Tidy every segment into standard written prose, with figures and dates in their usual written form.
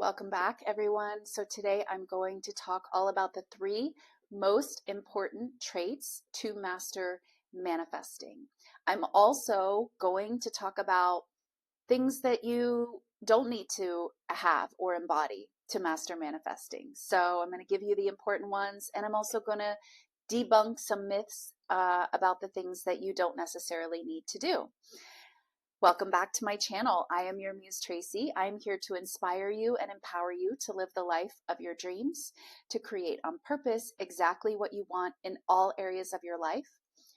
Welcome back, everyone. So today I'm going to talk all about the three most important traits to master manifesting. I'm also going to talk about things that you don't need to have or embody to master manifesting. So I'm going to give you the important ones, and I'm also going to debunk some myths about the things that you don't necessarily need to do. Welcome back to my channel. I am Your Muse Traci. I'm here to inspire you and empower you to live the life of your dreams, to create on purpose exactly what you want in all areas of your life,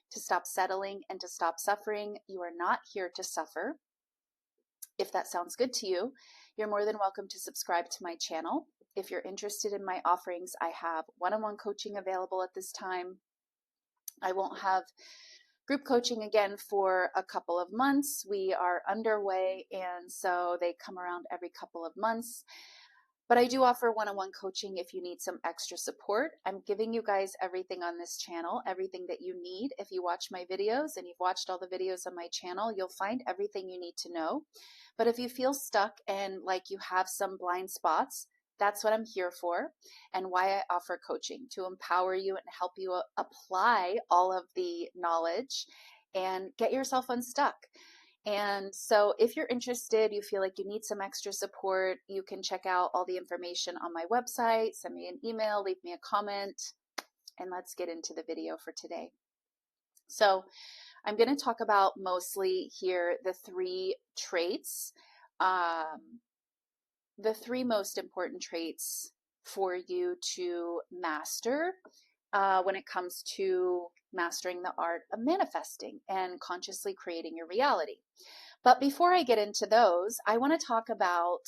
to stop settling and to stop suffering. You are not here to suffer. If that sounds good to you, you're more than welcome to subscribe to my channel. If you're interested in my offerings, I have one-on-one coaching available at this time. I won't have group coaching again for a couple of months. We are underway, and so they come around every couple of months. But I do offer one-on-one coaching if you need some extra support. I'm giving you guys everything on this channel, everything that you need. If you watch my videos and you've watched all the videos on my channel, you'll find everything you need to know. But if you feel stuck and like you have some blind spots, that's what I'm here for and why I offer coaching, to empower you and help you apply all of the knowledge and get yourself unstuck. And so if you're interested, you feel like you need some extra support, you can check out all the information on my website, send me an email, leave me a comment, and let's get into the video for today. So I'm going to talk about mostly here the three traits, the three most important traits for you to master when it comes to mastering the art of manifesting and consciously creating your reality. But before I get into those, I want to talk about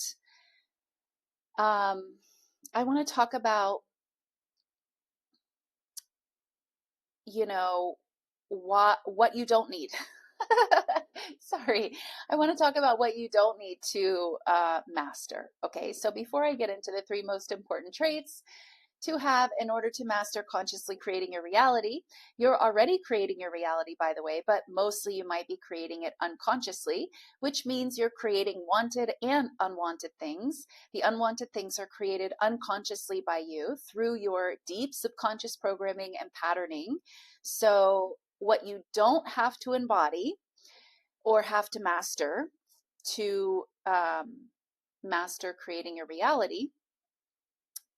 what you don't need. Sorry, I want to talk about what you don't need to master. Okay, so before I get into the three most important traits to have in order to master consciously creating your reality, you're already creating your reality, by the way, but mostly you might be creating it unconsciously, which means you're creating wanted and unwanted things. The unwanted things are created unconsciously by you through your deep subconscious programming and patterning. So what you don't have to embody or have to master to master creating your reality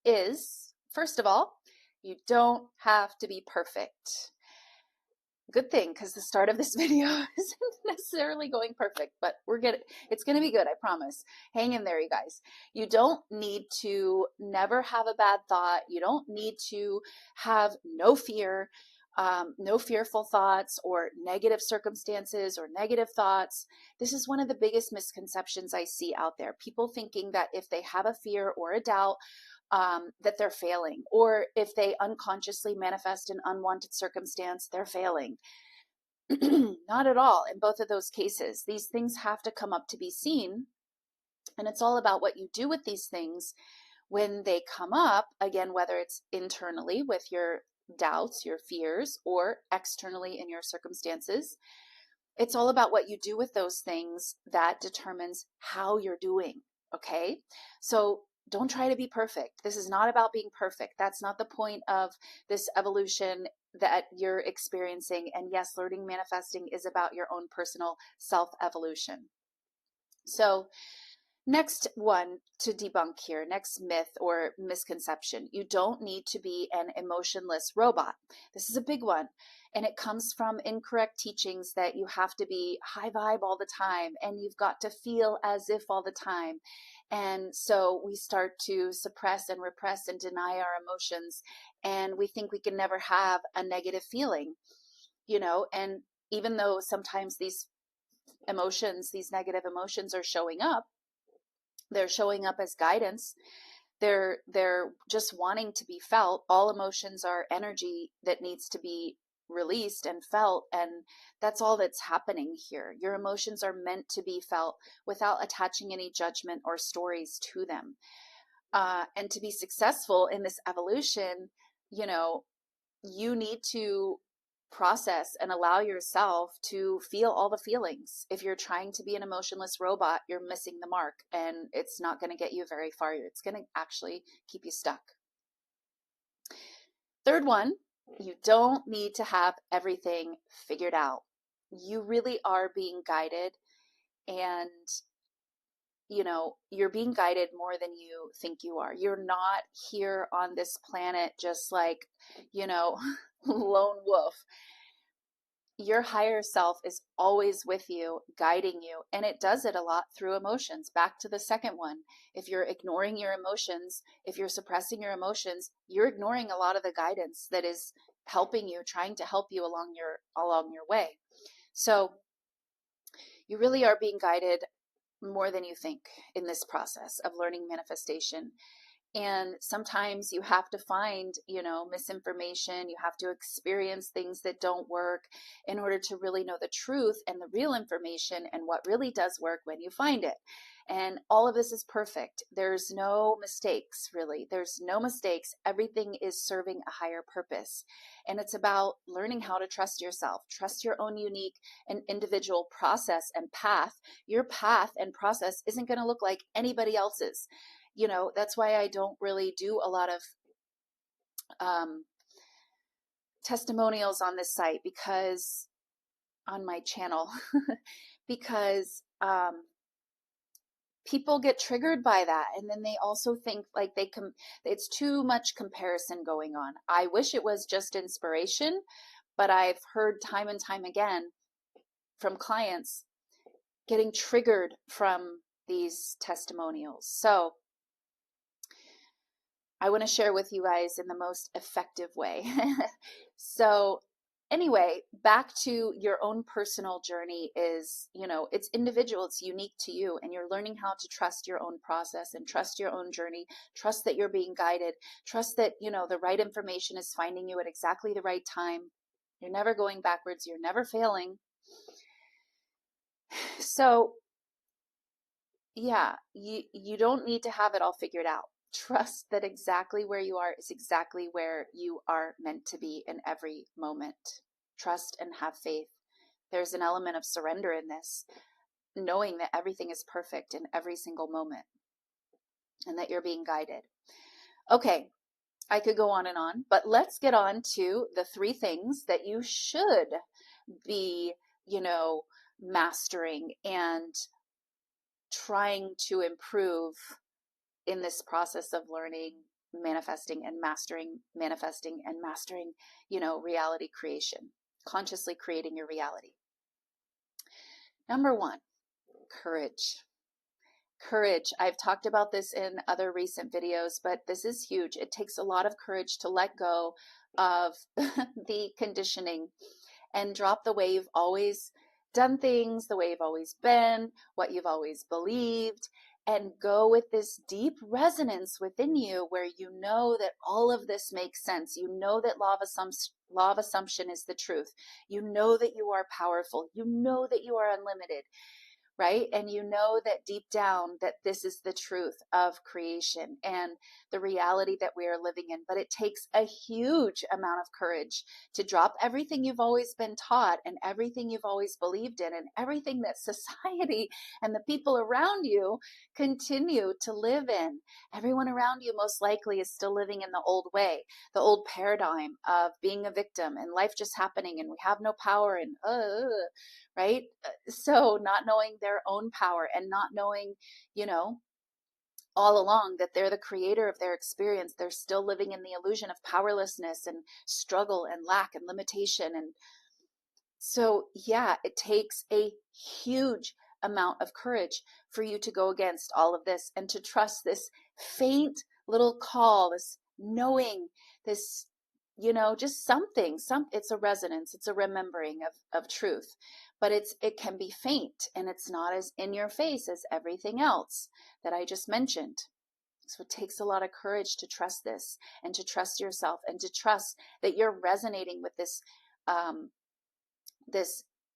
is, first of all, you don't have to be perfect. Good thing, because the start of this video isn't necessarily going perfect, but it's going to be good, I promise. Hang in there, you guys. You don't need to never have a bad thought. You don't need to have no fear, no fearful thoughts or negative circumstances or negative thoughts. This is one of the biggest misconceptions I see out there. People thinking that if they have a fear or a doubt, that they're failing, or if they unconsciously manifest an unwanted circumstance, they're failing. Not at all. In both of those cases, these things have to come up to be seen, and it's all about what you do with these things when they come up, again, whether it's internally with your doubts, your fears, or externally in your circumstances. It's all about what you do with those things that determines how you're doing, okay? So don't try to be perfect. This is not about being perfect. That's not the point of this evolution that you're experiencing. And yes, learning manifesting is about your own personal self-evolution. So next one to debunk here, next myth or misconception. You don't need to be an emotionless robot. This is a big one. And it comes from incorrect teachings that you have to be high vibe all the time and you've got to feel as if all the time. And so we start to suppress and repress and deny our emotions. And we think we can never have a negative feeling, and even though sometimes these emotions, these negative emotions are showing up, they're showing up as guidance. They're just wanting to be felt. All emotions are energy that needs to be released and felt, and that's all that's happening here. Your emotions are meant to be felt without attaching any judgment or stories to them. And to be successful in this evolution, you need to process and allow yourself to feel all the feelings. If you're trying to be an emotionless robot, you're missing the mark, and it's not going to get you very far. It's going to actually keep you stuck. Third one, you don't need to have everything figured out. You really are being guided, and you're being guided more than you think you are. You're not here on this planet just like, lone wolf. Your higher self is always with you, guiding you, and it does it a lot through emotions. Back to the second one. If you're ignoring your emotions, if you're suppressing your emotions, you're ignoring a lot of the guidance that is helping you, trying to help you along your way. So you really are being guided more than you think in this process of learning manifestation. And sometimes you have to find, misinformation. You have to experience things that don't work in order to really know the truth and the real information and what really does work when you find it. And all of this is perfect. There's no mistakes, really. There's no mistakes. Everything is serving a higher purpose. And it's about learning how to trust yourself, trust your own unique and individual process and path. Your path and process isn't going to look like anybody else's. That's why I don't really do a lot of testimonials on this site, because on my channel, because people get triggered by that. And then they also think like it's too much comparison going on. I wish it was just inspiration, but I've heard time and time again from clients getting triggered from these testimonials. So I want to share with you guys in the most effective way. So anyway, back to your own personal journey is, it's individual, it's unique to you, and you're learning how to trust your own process and trust your own journey, trust that you're being guided, trust that, the right information is finding you at exactly the right time. You're never going backwards, you're never failing. So yeah, you don't need to have it all figured out. Trust that exactly where you are is exactly where you are meant to be in every moment. Trust and have faith. There's an element of surrender in this, knowing that everything is perfect in every single moment and that you're being guided. Okay, I could go on and on, but let's get on to the 3 things that you should be, mastering and trying to improve in this process of learning, manifesting and mastering, reality creation, consciously creating your reality. Number 1, courage. Courage. I've talked about this in other recent videos, but this is huge. It takes a lot of courage to let go of the conditioning and drop the way you've always done things, the way you've always been, what you've always believed, and go with this deep resonance within you where you know that all of this makes sense. You know that law of assumption is the truth. You know that you are powerful. You know that you are unlimited. Right? And you know that deep down that this is the truth of creation and the reality that we are living in. But it takes a huge amount of courage to drop everything you've always been taught and everything you've always believed in and everything that society and the people around you continue to live in. Everyone around you most likely is still living in the old way, the old paradigm of being a victim and life just happening and we have no power and right? So not knowing their own power and not knowing, all along that they're the creator of their experience, they're still living in the illusion of powerlessness and struggle and lack and limitation. And so, yeah, it takes a huge amount of courage for you to go against all of this and to trust this faint little call, this knowing, this just it's a resonance, it's a remembering of truth, but it can be faint and it's not as in your face as everything else that I just mentioned. So it takes a lot of courage to trust this and to trust yourself and to trust that you're resonating with this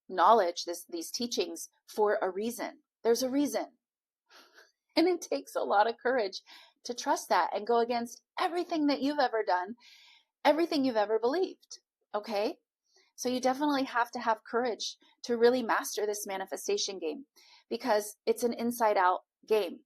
knowledge, these teachings for a reason. There's a reason. And it takes a lot of courage to trust that and go against everything that you've ever done, everything you've ever believed. Okay? So you definitely have to have courage to really master this manifestation game, because it's an inside out game.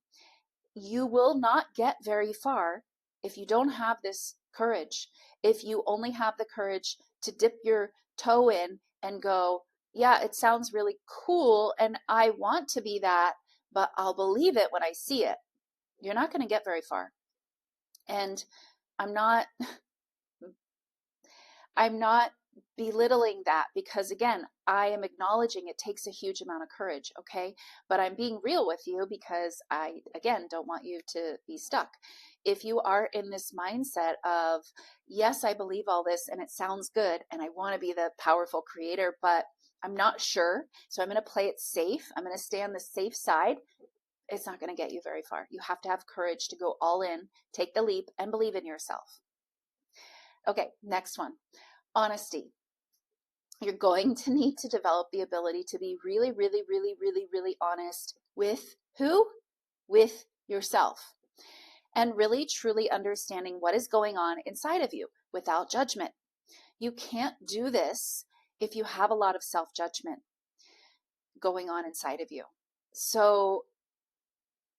You will not get very far if you don't have this courage. If you only have the courage to dip your toe in and go, yeah, it sounds really cool and I want to be that, but I'll believe it when I see it, you're not going to get very far. And I'm not I'm not belittling that, because again, I am acknowledging it takes a huge amount of courage, okay? But I'm being real with you because I, again, don't want you to be stuck. If you are in this mindset of, yes, I believe all this and it sounds good and I want to be the powerful creator, but I'm not sure, so I'm going to play it safe. I'm going to stay on the safe side. It's not going to get you very far. You have to have courage to go all in, take the leap, and believe in yourself. Okay, next one. Honesty. You're going to need to develop the ability to be really, really, really, really, really honest with who? With yourself. And really, truly understanding what is going on inside of you without judgment. You can't do this if you have a lot of self-judgment going on inside of you. So,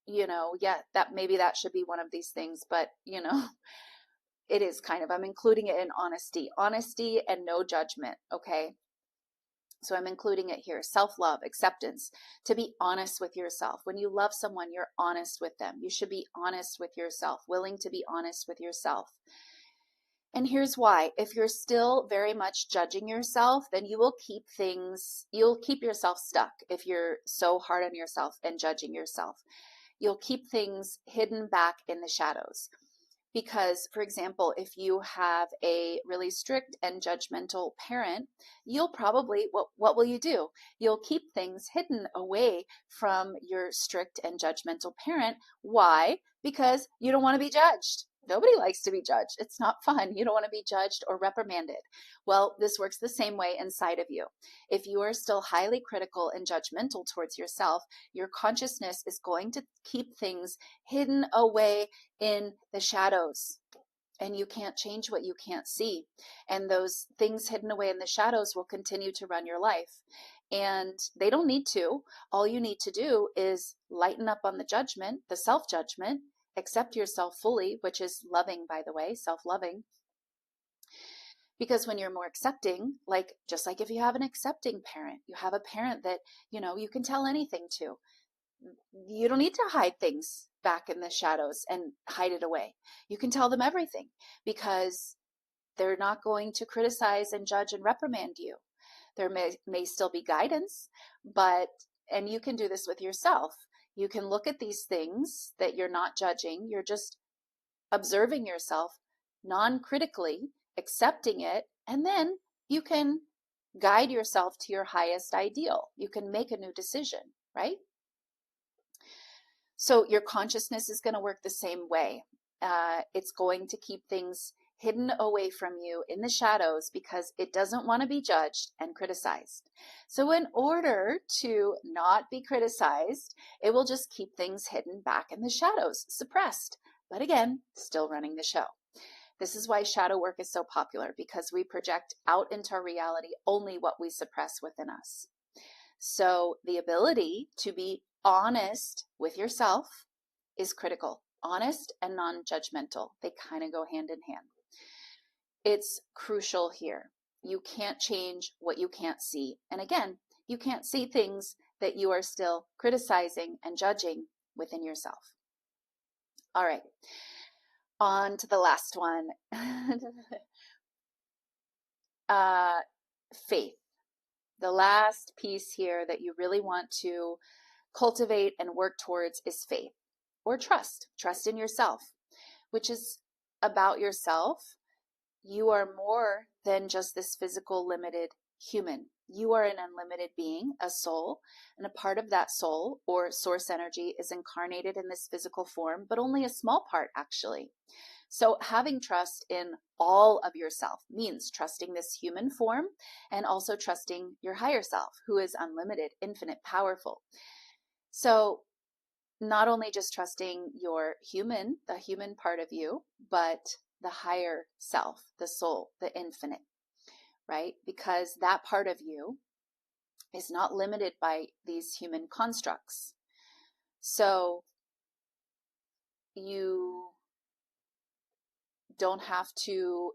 yeah, that should be one of these things, but it is kind of, I'm including it in honesty and no judgment. Okay. So I'm including it here. Self-love, acceptance, to be honest with yourself. When you love someone, you're honest with them. You should be honest with yourself, willing to be honest with yourself. And here's why. If you're still very much judging yourself, then you'll keep yourself stuck. If you're so hard on yourself and judging yourself, you'll keep things hidden back in the shadows. Because, for example, if you have a really strict and judgmental parent, you'll probably, what will you do? You'll keep things hidden away from your strict and judgmental parent. Why? Because you don't want to be judged. Nobody likes to be judged. It's not fun. You don't want to be judged or reprimanded. Well, this works the same way inside of you. If you are still highly critical and judgmental towards yourself, your consciousness is going to keep things hidden away in the shadows, and you can't change what you can't see. And those things hidden away in the shadows will continue to run your life. And they don't need to. All you need to do is lighten up on the judgment, the self-judgment, accept yourself fully, which is loving, by the way, self-loving. Because when you're more accepting, just like if you have an accepting parent, you have a parent that, you can tell anything to. You don't need to hide things back in the shadows and hide it away. You can tell them everything, because they're not going to criticize and judge and reprimand you. There may still be guidance, and you can do this with yourself. You can look at these things that you're not judging. You're just observing yourself non-critically, accepting it, and then you can guide yourself to your highest ideal. You can make a new decision, right? So your consciousness is going to work the same way. It's going to keep things hidden away from you in the shadows because it doesn't want to be judged and criticized. So in order to not be criticized, it will just keep things hidden back in the shadows, suppressed, but again, still running the show. This is why shadow work is so popular, because we project out into our reality only what we suppress within us. So the ability to be honest with yourself is critical. Honest and non-judgmental. They kind of go hand in hand. It's crucial here. You can't change what you can't see. And again, you can't see things that you are still criticizing and judging within yourself. All right. On to the last one. Faith. The last piece here that you really want to cultivate and work towards is faith, or trust in yourself, which is about yourself. You are more than just this physical limited human. You are an unlimited being, a soul, and a part of that soul or source energy is incarnated in this physical form, but only a small part actually. So having trust in all of yourself means trusting this human form and also trusting your higher self, who is unlimited, infinite, powerful. So not only just trusting the human part of you, but the higher self, the soul, the infinite. right? Because that part of you is not limited by these human constructs. So you don't have to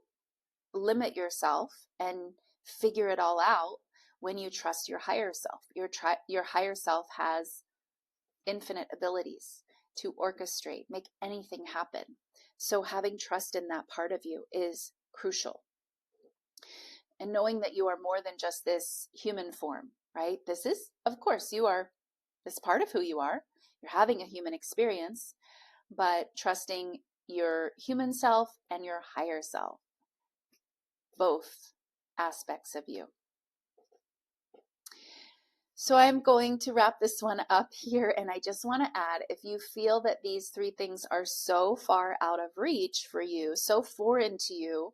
limit yourself and figure it all out when you trust your higher self. Your higher self has infinite abilities to orchestrate, make anything happen. So having trust in that part of you is crucial. And knowing that you are more than just this human form, right? This is, of course, you are this part of who you are. You're having a human experience, but trusting your human self and your higher self, both aspects of you. So I'm going to wrap this one up here, and I just want to add, if you feel that these three things are so far out of reach for you, so foreign to you,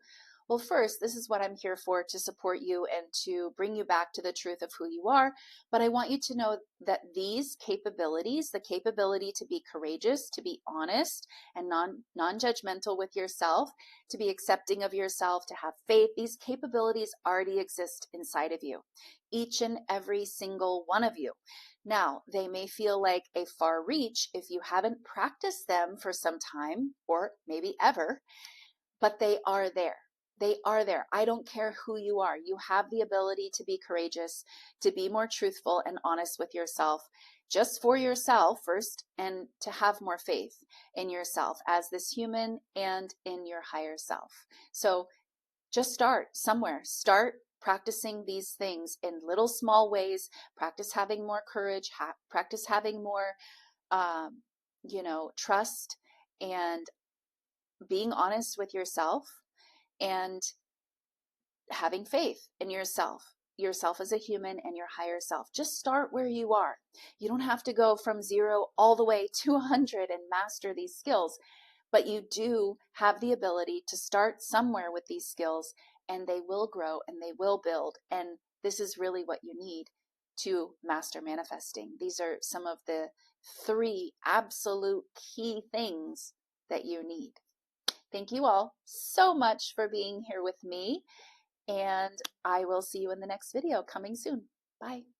well, first, this is what I'm here for, to support you and to bring you back to the truth of who you are. But I want you to know that these capabilities, the capability to be courageous, to be honest and non-judgmental with yourself, to be accepting of yourself, to have faith, these capabilities already exist inside of you, each and every single one of you. Now, they may feel like a far reach if you haven't practiced them for some time or maybe ever, but they are there. They are there. I don't care who you are. You have the ability to be courageous, to be more truthful and honest with yourself, just for yourself first, and to have more faith in yourself as this human and in your higher self. So just start somewhere. Start practicing these things in little small ways. Practice having more courage. Practice having more, trust and being honest with yourself, and having faith in yourself as a human and your higher self. Just start where you are. You don't have to go from 0 all the way to 100 and master these skills, but you do have the ability to start somewhere with these skills, and they will grow and they will build. And this is really what you need to master manifesting. These are some of the 3 absolute key things that you need. Thank you all so much for being here with me, and I will see you in the next video coming soon. Bye.